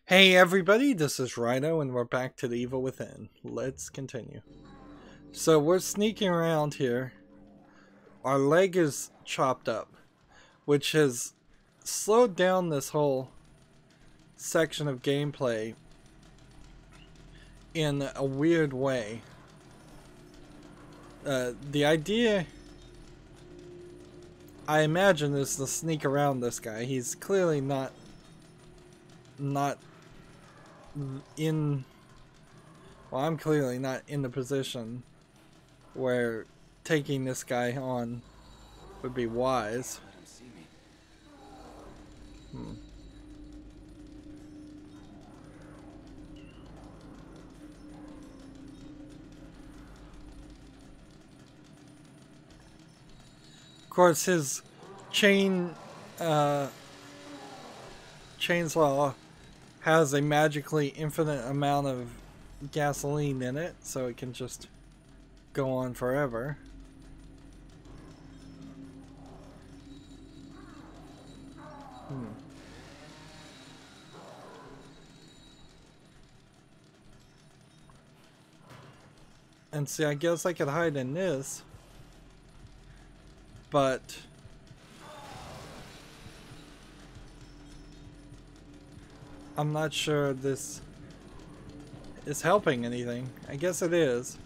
Hey everybody, this is Rydo and we're back to the Evil Within. Let's continue. So we're sneaking around here. Our leg is chopped up, which has slowed down this whole section of gameplay in a weird way. The idea, I imagine, is to sneak around this guy. He's clearly not in, well, I'm clearly not in the position where taking this guy on would be wise. Of course, his chainsaw has a magically infinite amount of gasoline in it, so it can just go on forever. And see, I guess I could hide in this, but I'm not sure this is helping anything. I guess it is.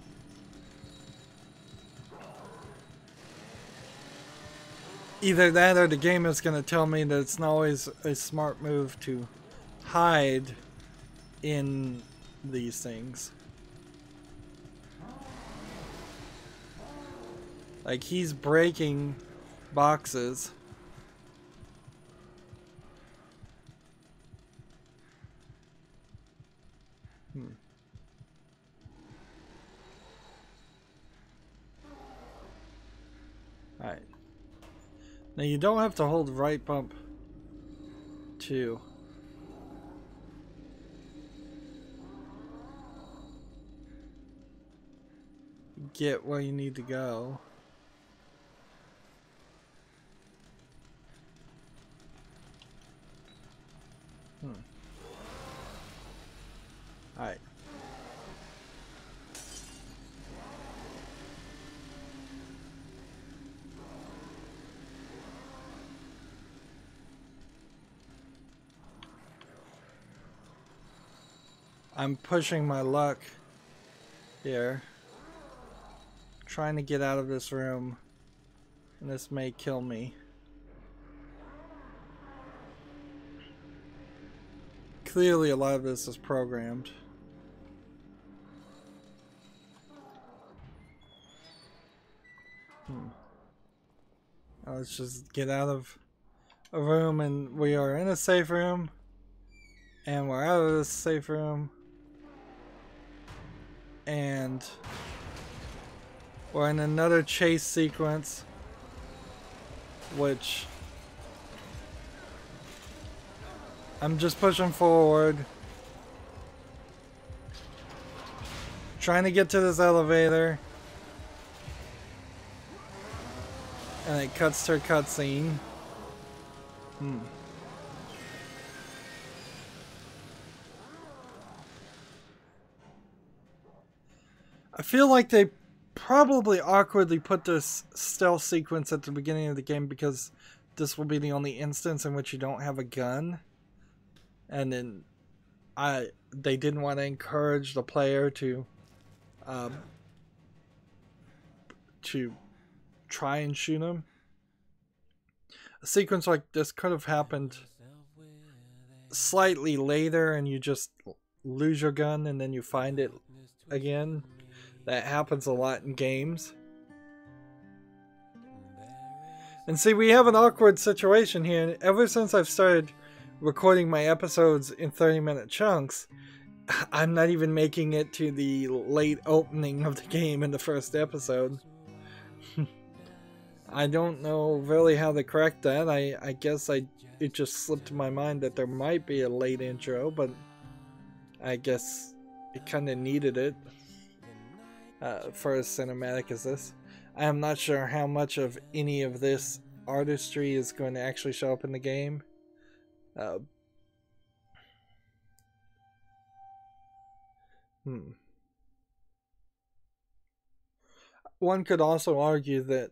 Either that or the game is going to tell me that it's not always a smart move to hide in these things. Like, he's breaking boxes. Alright. Now you don't have to hold right bump to get where you need to go. Alright. I'm pushing my luck here, trying to get out of this room, and this may kill me. Clearly a lot of this is programmed. Now let's just get out of a room, and we are in a safe room, and we're out of this safe room, and we're in another chase sequence, which I'm just pushing forward, trying to get to this elevator, and it cuts to a cutscene. I feel like they probably awkwardly put this stealth sequence at the beginning of the game because this will be the only instance in which you don't have a gun. And then they didn't want to encourage the player to try and shoot him. A sequence like this could have happened slightly later and you just lose your gun and then you find it again. That happens a lot in games. And see, we have an awkward situation here. Ever since I've started recording my episodes in 30-minute chunks, I'm not even making it to the late opening of the game in the first episode. I don't know really how to correct that. I guess it just slipped to my mind that there might be a late intro, but I guess it kind of needed it for as cinematic as this. I am not sure how much of any of this artistry is going to actually show up in the game. Hmm. One could also argue that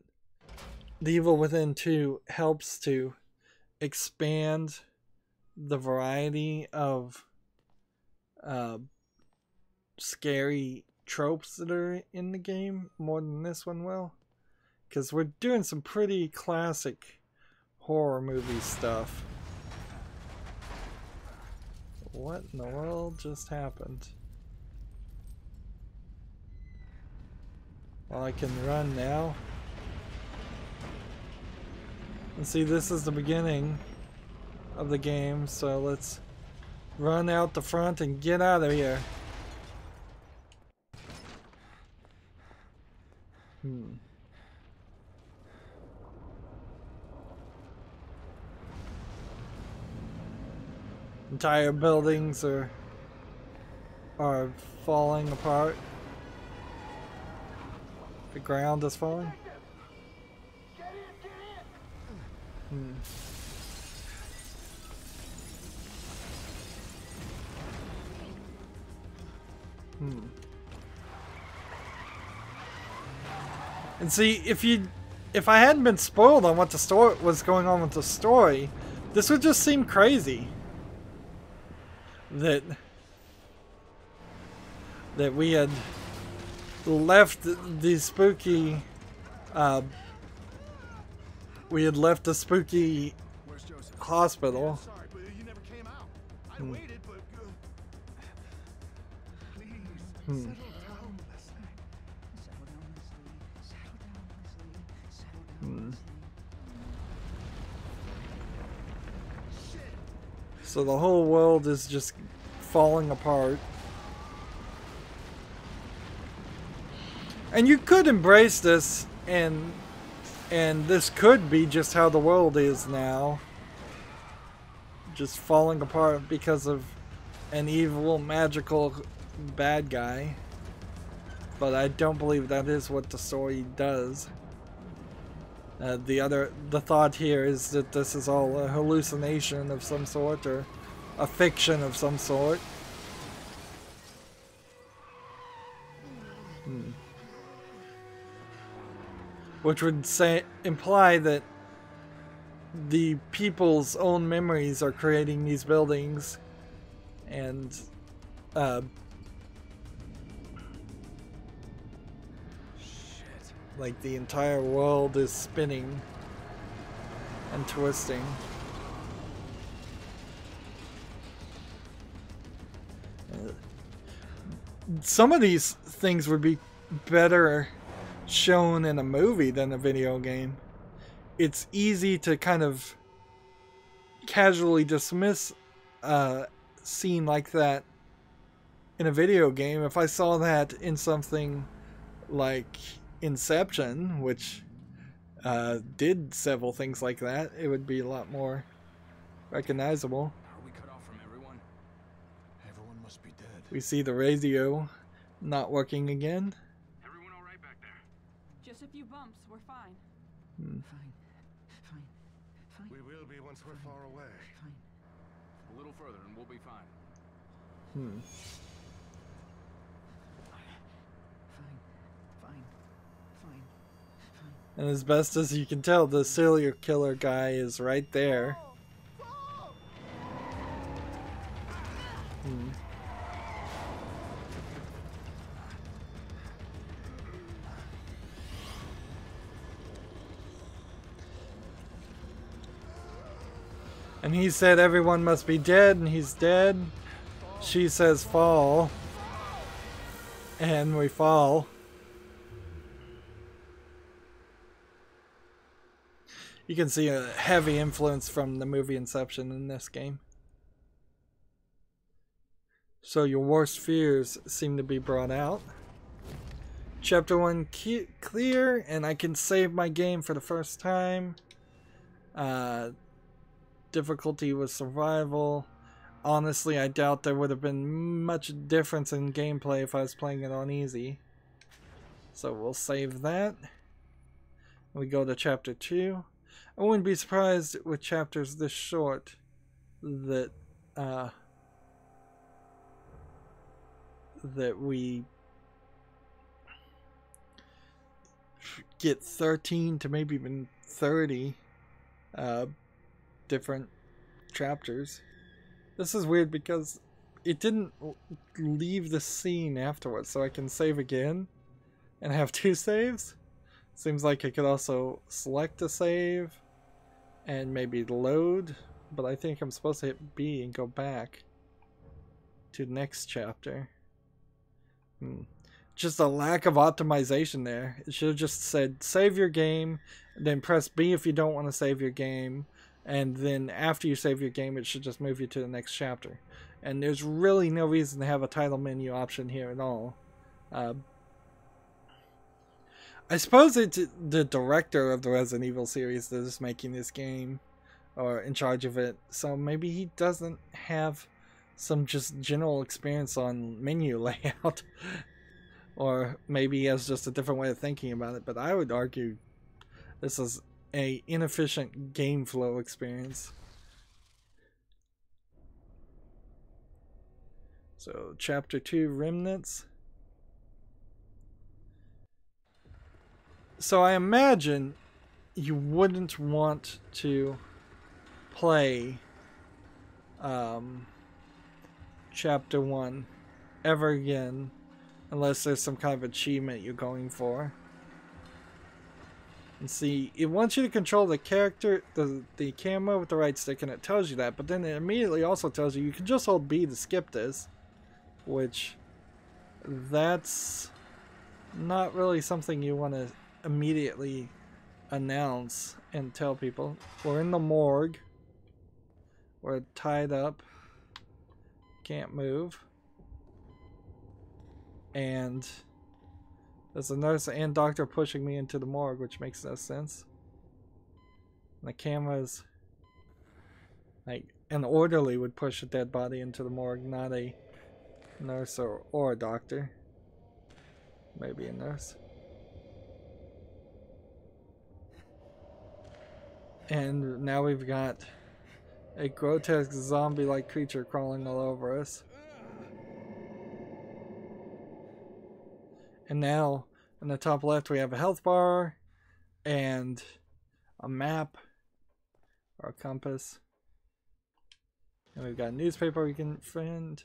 The Evil Within 2 helps to expand the variety of scary tropes that are in the game more than this one will. Because we're doing some pretty classic horror movie stuff. What in the world just happened? Well, I can run now. And see, this is the beginning of the game, so let's run out the front and get out of here. Entire buildings are falling apart. The ground is falling. And see, if I hadn't been spoiled on what the story was going on with the story, this would just seem crazy. That we had left the spooky hospital. So the whole world is just falling apart. And you could embrace this, and this could be just how the world is now. Just falling apart because of an evil, magical bad guy. But I don't believe that is what the story does. The thought here is that this is all a hallucination of some sort, or a fiction of some sort. Which would imply that the people's own memories are creating these buildings, and like the entire world is spinning and twisting. Some of these things would be better shown in a movie than a video game. It's easy to kind of casually dismiss a scene like that in a video game. If I saw that in something like Inception, which did several things like that, it would be a lot more recognizable. Are we cut off from everyone? Everyone must be dead. We see the radio not working again. Everyone all right back there? Just a few bumps. We're fine. Fine. We will be once we're far away. Fine. A little further and we'll be fine. Fine. And as best as you can tell, the serial killer guy is right there. And he said everyone must be dead, and he's dead. She says fall. And we fall. You can see a heavy influence from the movie Inception in this game. So your worst fears seem to be brought out. Chapter 1 clear, and I can save my game for the first time. Difficulty was survival. Honestly, I doubt there would have been much difference in gameplay if I was playing it on easy. So we'll save that. We go to chapter 2. I wouldn't be surprised with chapters this short that that we get 13 to maybe even 30 different chapters. This is weird because it didn't leave the scene afterwards, so I can save again and have 2 saves. Seems like I could also select a save and maybe load, but I think I'm supposed to hit B and go back to the next chapter. Just a lack of optimization there. It should have just said save your game, then press B if you don't want to save your game, and then after you save your game it should just move you to the next chapter. And there's really no reason to have a title menu option here at all. I suppose it's the director of the Resident Evil series that is making this game, or in charge of it, so maybe he doesn't have some just general experience on menu layout. Or maybe he has just a different way of thinking about it, but I would argue this is a inefficient game flow experience. So, Chapter 2, Remnants. So I imagine you wouldn't want to play Chapter 1 ever again unless there's some kind of achievement you're going for. And see, it wants you to control the character, the camera with the right stick, and it tells you that, but then it immediately also tells you can just hold B to skip this, which that's not really something you want to immediately announce and tell people. We're in the morgue. We're tied up. Can't move. And there's a nurse and doctor pushing me into the morgue, which makes no sense. And the camera's like an orderly would push a dead body into the morgue, not a nurse or a doctor. Maybe a nurse. And now we've got a grotesque zombie-like creature crawling all over us. And now, in the top left, we have a health bar and a map or a compass. And we've got a newspaper we can find.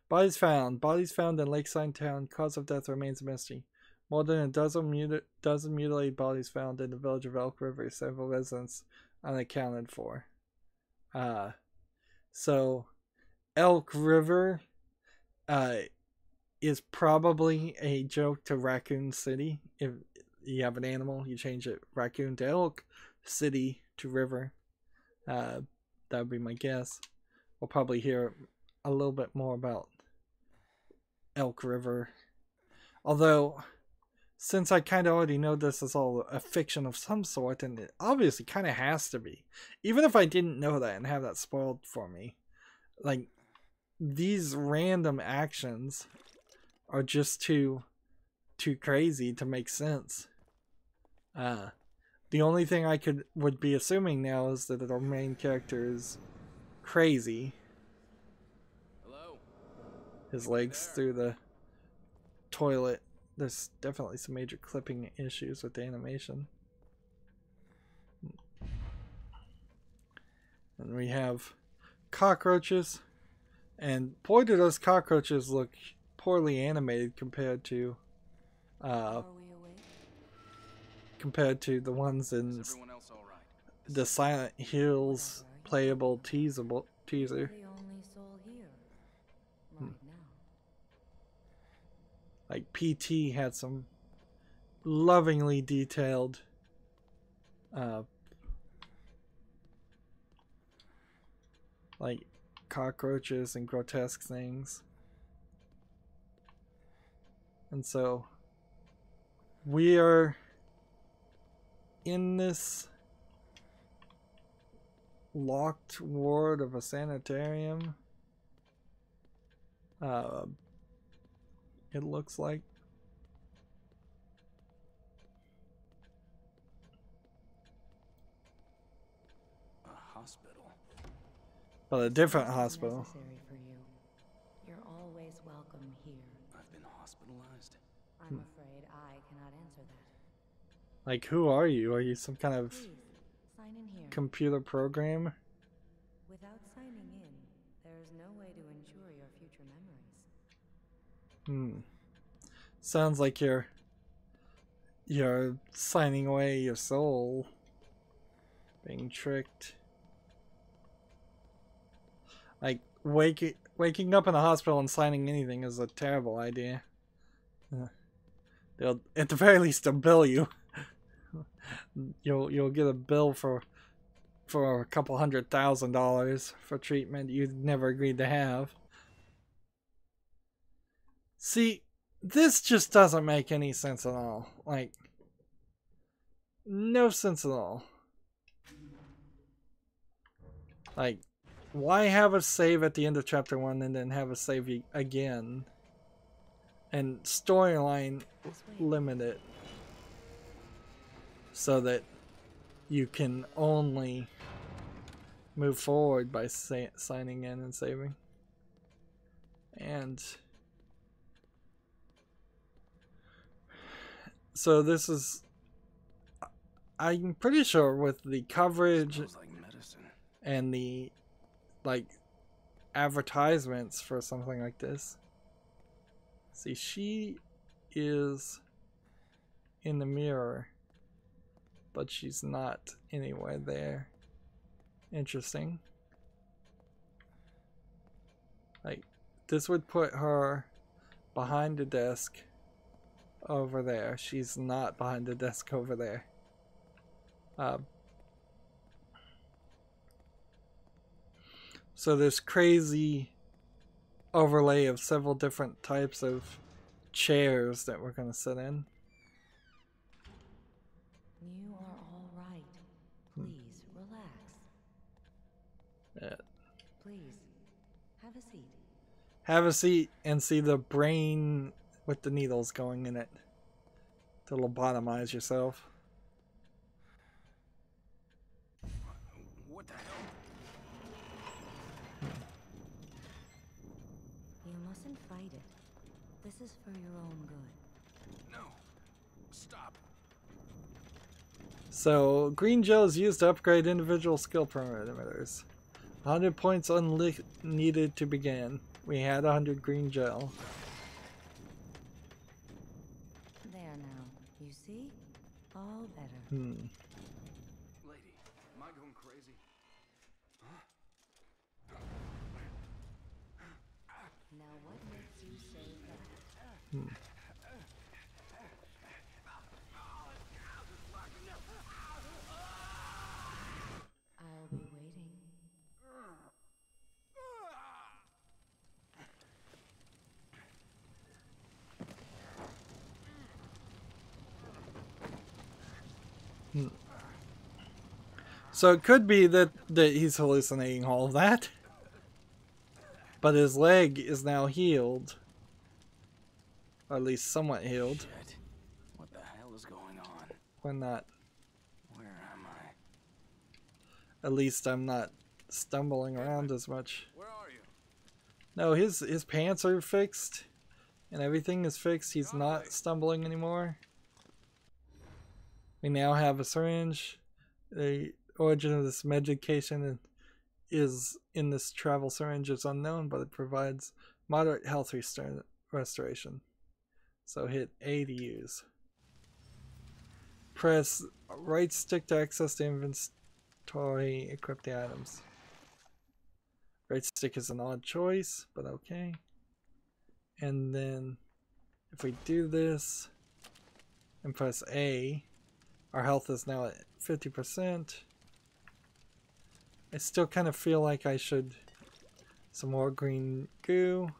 Bodies found. Bodies found in Lakeside Town. Cause of death remains a mystery. More than a dozen mutilated bodies found in the village of Elk River. Several residents unaccounted for. So Elk River is probably a joke to Raccoon City. If you have an animal, you change it raccoon to elk, city to river. That would be my guess. We'll probably hear a little bit more about Elk River. Although, since I kind of already know this is all a fiction of some sort, and it obviously kind of has to be, even if I didn't know that and have that spoiled for me, like, these random actions are just too crazy to make sense. The only thing I would be assuming now is that our main character is crazy. Hello? His legs through the toilet. There's definitely some major clipping issues with the animation. And we have cockroaches. And boy, do those cockroaches look poorly animated compared to the ones in the Silent Hills playable teaser. Like PT had some lovingly detailed like cockroaches and grotesque things. And so we are in this locked ward of a sanitarium. It looks like. A hospital. But a different hospital. Necessary for you. You're always always welcome here. I've been hospitalized. I'm afraid I cannot answer that. Like, who are you? Are you some kind of Please, sign in here. computer program? Without signing in, there is no way to ensure your future memories. Sounds like you're signing away your soul. Being tricked. Like, waking up in a hospital and signing anything is a terrible idea. They'll, at the very least, they'll bill you. You'll get a bill for a couple $100,000 for treatment you'd never agreed to have. See, this just doesn't make any sense at all. Like, no sense at all. Like, why have a save at the end of chapter 1 and then have a save again? And storyline limit it so that you can only move forward by signing in and saving. And so this is, I'm pretty sure with the coverage and the like advertisements for something like this. See, she is in the mirror, but she's not anywhere there. Interesting. Like, this would put her behind the desk over there. She's not behind the desk over there. So there's crazy overlay of several different types of chairs that we're going to sit in. You are all right. Please relax. Yeah. Please have a seat. Have a seat and see the brain with the needles going in it to lobotomize yourself. What the hell? You mustn't fight it. This is for your own good. No. Stop. So, green gel is used to upgrade individual skill parameters. 100 points needed to begin. We had 100 green gel. There now. You see? All better. Lady, am I going crazy? Now what makes you say that? I'll be waiting. So it could be that he's hallucinating all of that. But his leg is now healed. Or at least somewhat healed. Shit. What the hell is going on? Or not. Where am I? At least I'm not stumbling around as much. Where are you? No, his pants are fixed. And everything is fixed. He's not stumbling anymore. We now have a syringe. The origin of this medication is in this travel syringe is unknown, but it provides moderate health restoration. So hit A to use. Press right stick to access the inventory, equip the items. Right stick is an odd choice, but okay. And then if we do this and press A, our health is now at 50%. I still kind of feel like I should some more green goo.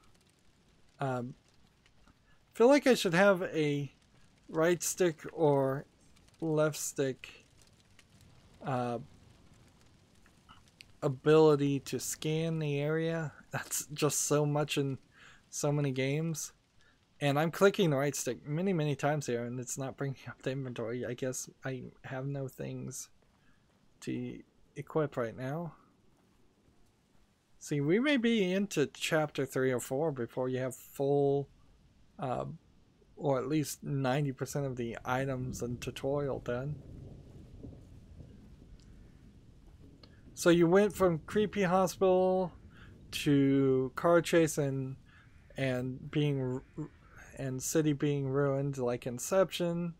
Feel like I should have a right stick or left stick ability to scan the area. That's just so much in so many games. And I'm clicking the right stick many times here and it's not bringing up the inventory. I guess I have no things to equip right now. See, we may be into chapter 3 or 4 before you have full, or at least 90% of the items and tutorial done. So you went from creepy hospital to car chase and city being ruined like Inception,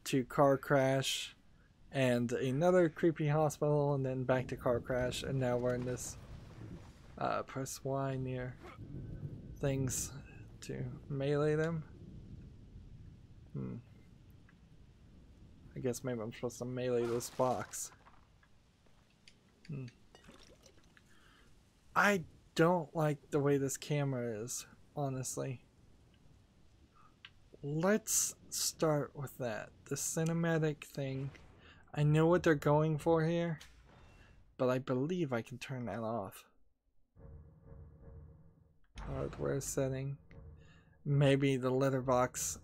to car crash and another creepy hospital, and then back to car crash, and now we're in this press Y near things to melee them. I guess maybe I'm supposed to melee this box. I don't like the way this camera is, honestly. Let's start with that. The cinematic thing. I know what they're going for here, but I believe I can turn that off. Hardware setting. Maybe the letterbox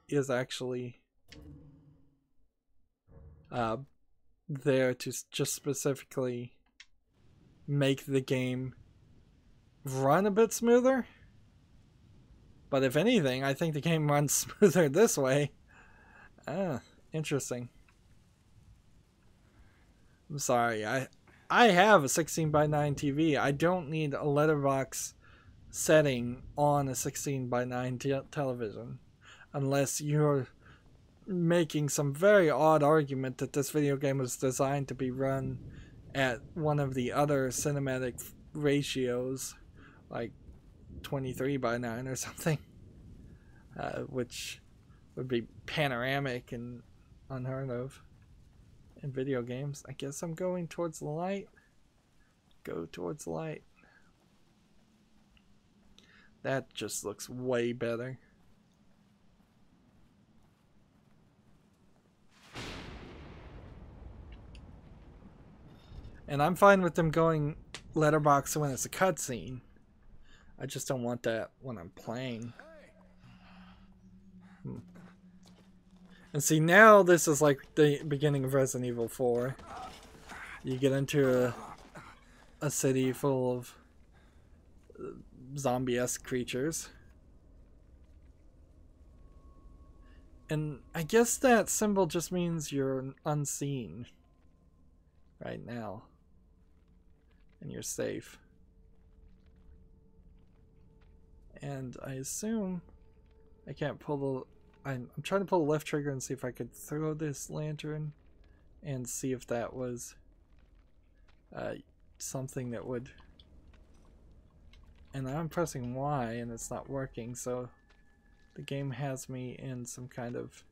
is actually there to just specifically make the game run a bit smoother. But if anything, I think the game runs smoother this way. Interesting. I'm sorry, I have a 16:9 TV. I don't need a letterbox setting on a 16:9 television. Unless you're making some very odd argument that this video game was designed to be run at one of the other cinematic ratios, like 23:9 or something, which would be panoramic and unheard of in video games. I guess I'm going towards the light. Go towards the light. That just looks way better. And I'm fine with them going letterbox when it's a cutscene. I just don't want that when I'm playing. And see, now this is like the beginning of Resident Evil 4. You get into a city full of zombie-esque creatures. And I guess that symbol just means you're unseen right now. And you're safe. And I assume I can't pull the... I'm trying to pull the left trigger and see if I could throw this lantern and see if that was something that would... And I'm pressing Y and it's not working, so the game has me in some kind of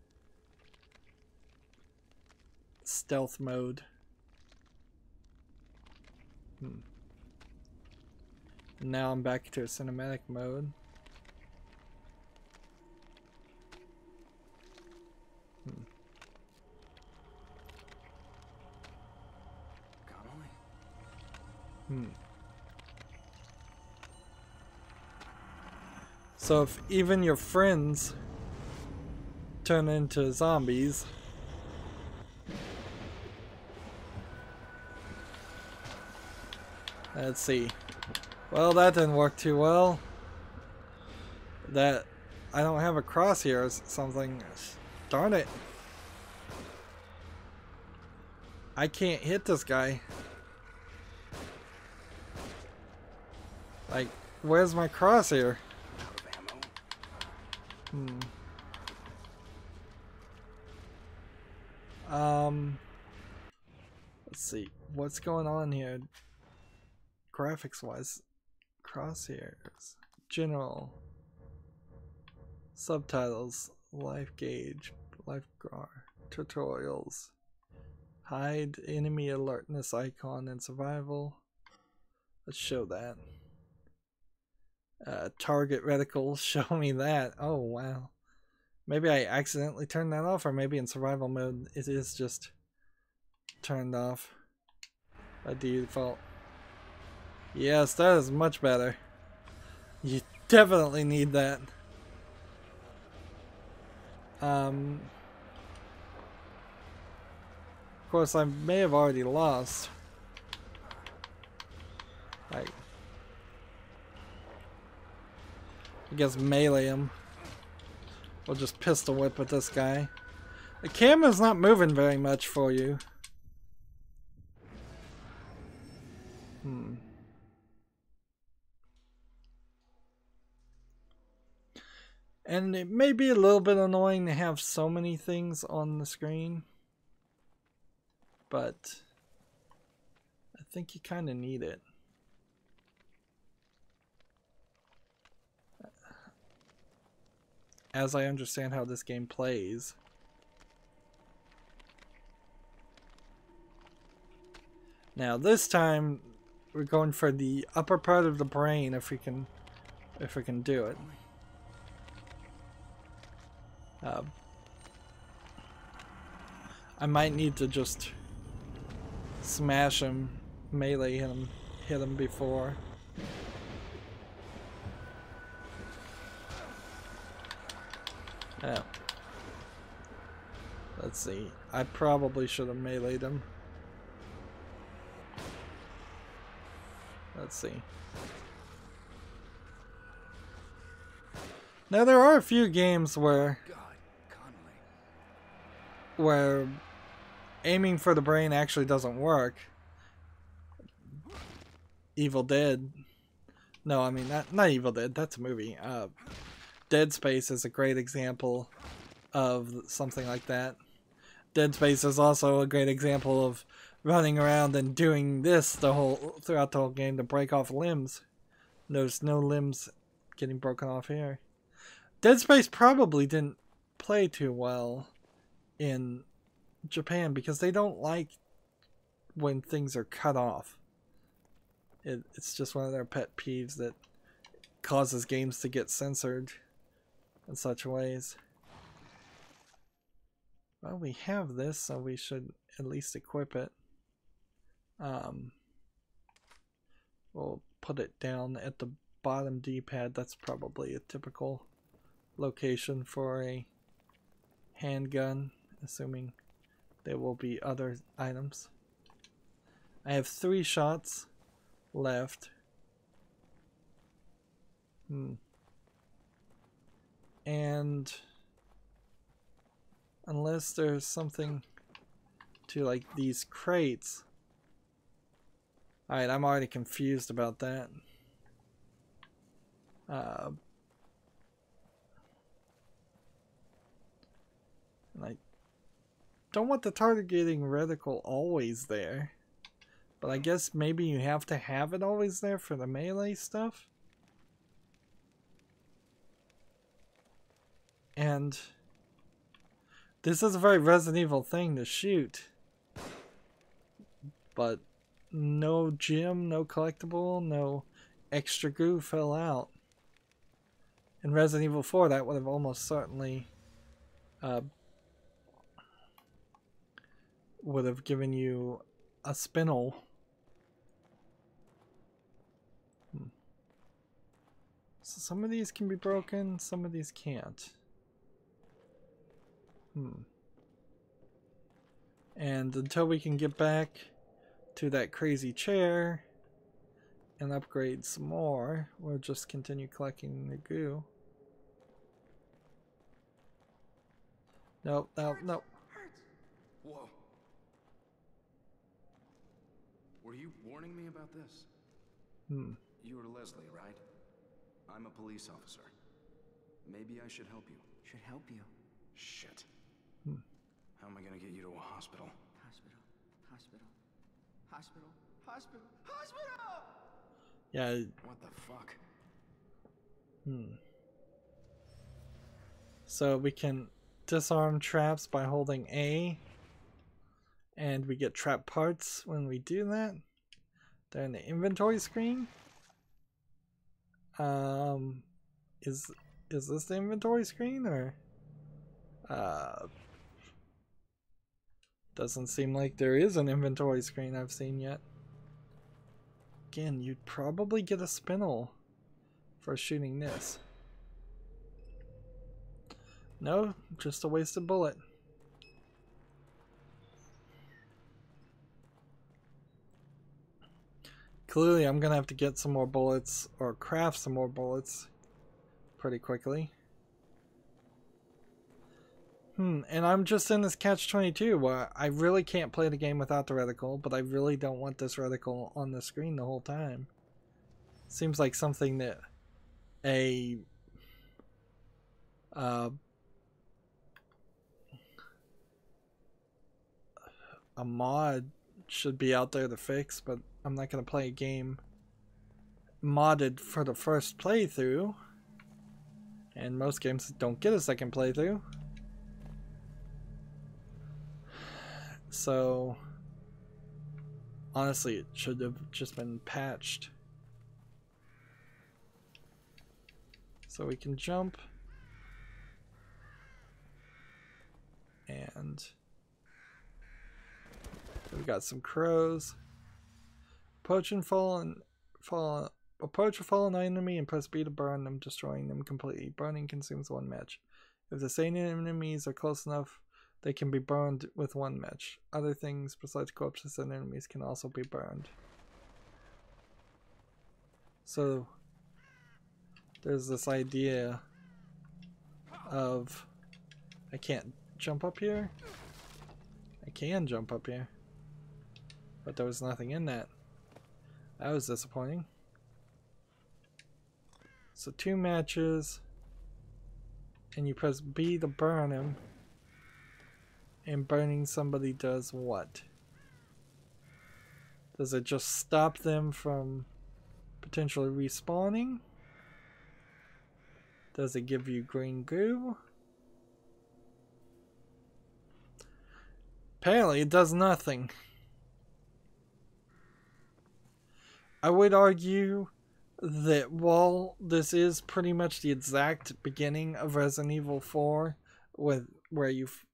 stealth mode. And now I'm back to a cinematic mode. So if even your friends turn into zombies, let's see. Well, that didn't work too well. That I don't have a crosshair or something. Darn it. I can't hit this guy. Like, where's my crosshair? Let's see. What's going on here? Graphics wise. Crosshairs. General. Subtitles. Life gauge. Life bar. Tutorials. Hide enemy alertness icon and survival. Let's show that. Target reticle, show me that. Oh wow. Maybe I accidentally turned that off, or maybe in survival mode it is just turned off by default. Yes, that is much better. You definitely need that. Of course, I may have already lost. Like, I guess melee him. We'll just pistol whip with this guy. The camera's not moving very much for you. And it may be a little bit annoying to have so many things on the screen, but I think you kind of need it. As I understand how this game plays. Now this time we're going for the upper part of the brain if we can do it. I might need to just smash him, melee hit him before. Oh. Let's see. I probably should have meleeed him. Let's see. Now there are a few games where aiming for the brain actually doesn't work. Evil Dead. No, I mean not Evil Dead, that's a movie. Dead Space is a great example of something like that. Dead Space is also a great example of running around and doing this throughout the whole game to break off limbs. Notice no limbs getting broken off here. Dead Space probably didn't play too well in Japan because they don't like when things are cut off. It's just one of their pet peeves that causes games to get censored in such ways. Well, we have this, so we should at least equip it. We'll put it down at the bottom D-pad. That's probably a typical location for a handgun, assuming there will be other items. I have 3 shots left. And unless there's something to like these crates. Alright, I'm already confused about that. And I don't want the targeting reticle always there. But I guess maybe you have to have it always there for the melee stuff. And this is a very Resident Evil thing to shoot. But no gem, no collectible, no extra goo fell out. In Resident Evil 4 that would have almost certainly would have given you a spinel. So some of these can be broken, some of these can't. And until we can get back to that crazy chair and upgrade some more, we'll just continue collecting the goo. Nope, nope, nope. Whoa. Were you warning me about this? You were Leslie, right? I'm a police officer. Maybe I should help you. Should help you. Shit. How am I gonna get you to a hospital? Hospital. Hospital. Hospital. Hospital. Hospital! Yeah. What the fuck? So we can disarm traps by holding A. And we get trap parts when we do that. They're in the inventory screen. Is this the inventory screen or doesn't seem like there is an inventory screen I've seen yet. Again, you'd probably get a spinel for shooting this. No, just a wasted bullet. Clearly I'm gonna have to get some more bullets or craft some more bullets pretty quickly. And I'm just in this catch-22 where I really can't play the game without the reticle, but I really don't want this reticle on the screen the whole time. Seems like something that a mod should be out there to fix, but I'm not going to play a game modded for the first playthrough, and most games don't get a second playthrough. So honestly, it should have just been patched. So we can jump, and we got some crows. Approach a fallen enemy and press B to burn them, destroying them completely. Burning consumes one match. If the same enemies are close enough, they can be burned with one match. Other things besides corpses and enemies can also be burned. So there's this idea of I can't jump up here. I can jump up here, but there was nothing in that. That was disappointing. So 2 matches, and you press B to burn him, and burning somebody does what? Does it just stop them from potentially respawning? Does it give you green goo? Apparently it does nothing. I would argue that while this is pretty much the exact beginning of Resident Evil 4, where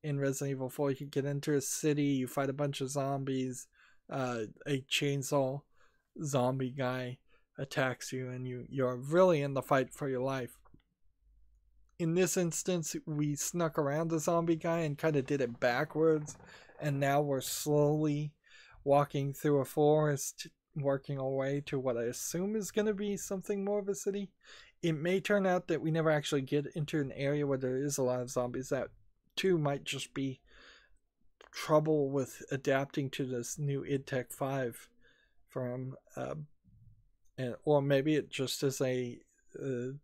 in Resident Evil 4 you get into a city, you fight a bunch of zombies, a chainsaw zombie guy attacks you, and you're really in the fight for your life. In this instance, we snuck around the zombie guy and kind of did it backwards, and now we're slowly walking through a forest, working our way to what I assume is going to be something more of a city. It may turn out that we never actually get into an area where there is a lot of zombies. That too might just be trouble with adapting to this new id Tech 5 from or maybe it just is a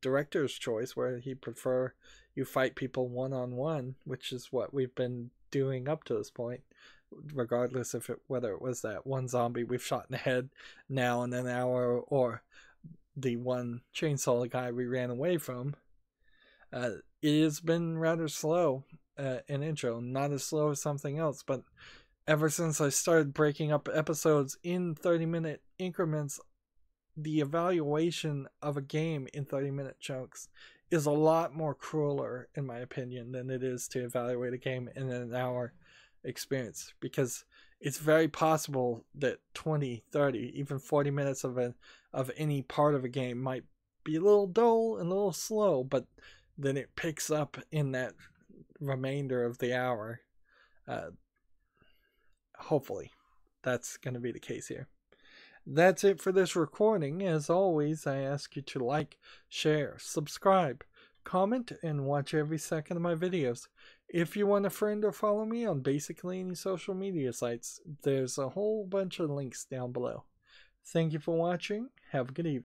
director's choice where he prefer you fight people one-on-one, which is what we've been doing up to this point, regardless of whether it was that one zombie we've shot in the head now in an hour or the one chainsaw guy we ran away from. It has been rather slow in intro, not as slow as something else, but ever since I started breaking up episodes in 30-minute increments, the evaluation of a game in 30-minute chunks is a lot more crueler, in my opinion, than it is to evaluate a game in an hour experience, because it's very possible that 20, 30, even 40 minutes of any part of a game might be a little dull and a little slow, but then it picks up in that remainder of the hour. Hopefully that's going to be the case here. That's it for this recording. As always, I ask you to like, share, subscribe, comment, and watch every second of my videos. If you want a friend or follow me on basically any social media sites, there's a whole bunch of links down below. Thank you for watching. Have a good evening.